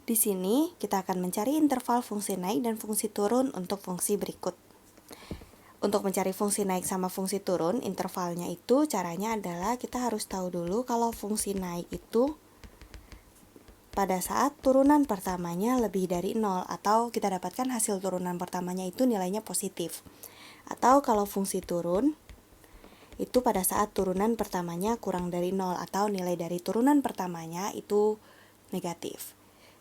Di sini kita akan mencari interval fungsi naik dan fungsi turun untuk fungsi berikut. Untuk mencari fungsi naik sama fungsi turun, intervalnya itu caranya adalah kita harus tahu dulu kalau fungsi naik itu pada saat turunan pertamanya lebih dari 0, atau kita dapatkan hasil turunan pertamanya itu nilainya positif. Atau kalau fungsi turun, itu pada saat turunan pertamanya kurang dari 0, atau nilai dari turunan pertamanya itu negatif.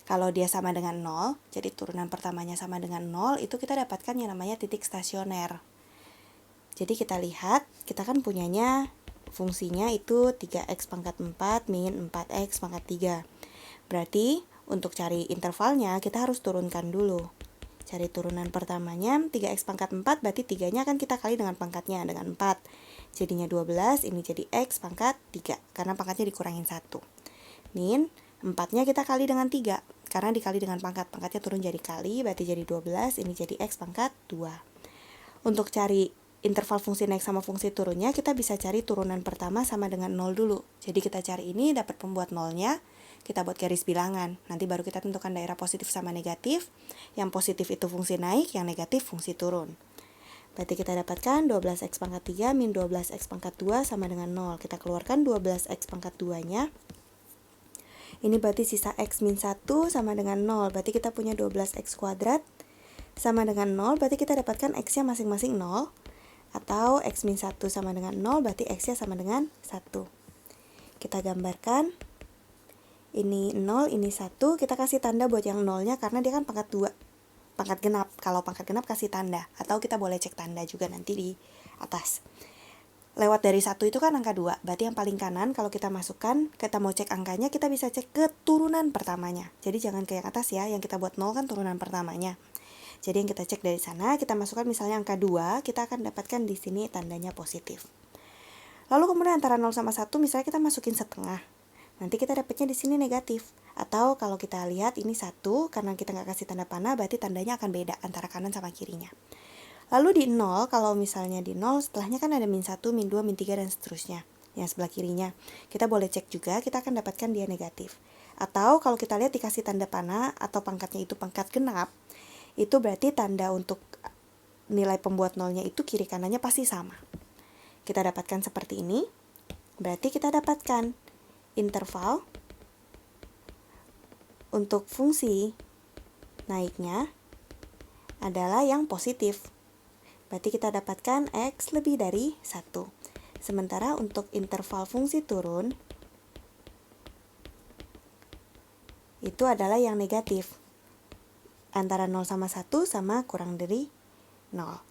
Kalau dia sama dengan 0, jadi turunan pertamanya sama dengan 0, itu kita dapatkan yang namanya titik stasioner. Jadi kita lihat, kita kan punyanya fungsinya itu 3x pangkat 4 min 4x pangkat 3. Berarti untuk cari intervalnya kita harus turunkan dulu. Cari turunan pertamanya 3x pangkat 4, berarti 3-nya akan kita kali dengan pangkatnya, dengan 4. Jadinya 12, ini jadi x pangkat 3, karena pangkatnya dikurangin 1. Min 4-nya kita kali dengan 3, karena dikali dengan pangkatnya turun jadi kali, berarti jadi 12, ini jadi x pangkat 2. Untuk cari interval fungsi naik sama fungsi turunnya, kita bisa cari turunan pertama sama dengan 0 dulu. Jadi kita cari ini, dapat pembuat nolnya, kita buat garis bilangan. Nanti baru kita tentukan daerah positif sama negatif. Yang positif itu fungsi naik, yang negatif fungsi turun. Berarti kita dapatkan 12x pangkat 3 min 12x pangkat 2 sama dengan 0. Kita keluarkan 12x pangkat 2-nya. Ini berarti sisa x min 1 sama dengan 0. Berarti kita punya 12x kuadrat sama dengan 0. Berarti kita dapatkan x-nya masing-masing 0. Atau x min 1 sama dengan 0. Berarti x-nya sama dengan 1. Kita gambarkan. Ini 0, ini 1. Kita kasih tanda buat yang 0-nya karena dia kan pangkat 2. Pangkat genap. Kalau pangkat genap kasih tanda. Atau kita boleh cek tanda juga nanti di atas. Lewat dari 1 itu kan angka 2. Berarti yang paling kanan kalau kita masukkan, kita mau cek angkanya, kita bisa cek ke turunan pertamanya. Jadi jangan ke yang atas ya, yang kita buat 0 kan turunan pertamanya. Jadi yang kita cek dari sana, kita masukkan misalnya angka 2, kita akan dapatkan di sini tandanya positif. Lalu kemudian antara 0 sama 1, misalnya kita masukin setengah. Nanti kita dapatnya di sini negatif. Atau kalau kita lihat ini 1, karena kita nggak kasih tanda panah, berarti tandanya akan beda antara kanan sama kirinya. Lalu di 0, kalau misalnya di 0, setelahnya kan ada min 1, min 2, min 3, dan seterusnya. Yang sebelah kirinya. Kita boleh cek juga, kita akan dapatkan dia negatif. Atau kalau kita lihat dikasih tanda panah, atau pangkatnya itu pangkat genap, itu berarti tanda untuk nilai pembuat nolnya itu kiri kanannya pasti sama. Kita dapatkan seperti ini. Berarti kita dapatkan interval untuk fungsi naiknya adalah yang positif. Berarti kita dapatkan x lebih dari 1. Sementara untuk interval fungsi turun, itu adalah yang negatif. Antara 0 sama 1 sama kurang dari 0.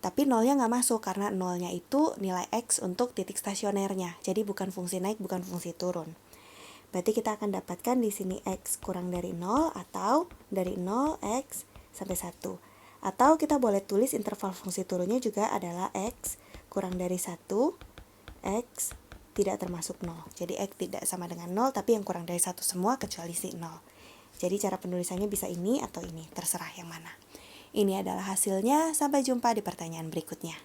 Tapi 0-nya nggak masuk karena 0-nya itu nilai x untuk titik stasionernya. Jadi bukan fungsi naik, bukan fungsi turun. Berarti kita akan dapatkan di sini x kurang dari 0 atau dari 0 x sampai 1. Atau kita boleh tulis interval fungsi turunnya juga adalah x kurang dari 1, x tidak termasuk 0. Jadi x tidak sama dengan 0, tapi yang kurang dari 1 semua kecuali si 0. Jadi cara penulisannya bisa ini atau ini, terserah yang mana. Ini adalah hasilnya, sampai jumpa di pertanyaan berikutnya.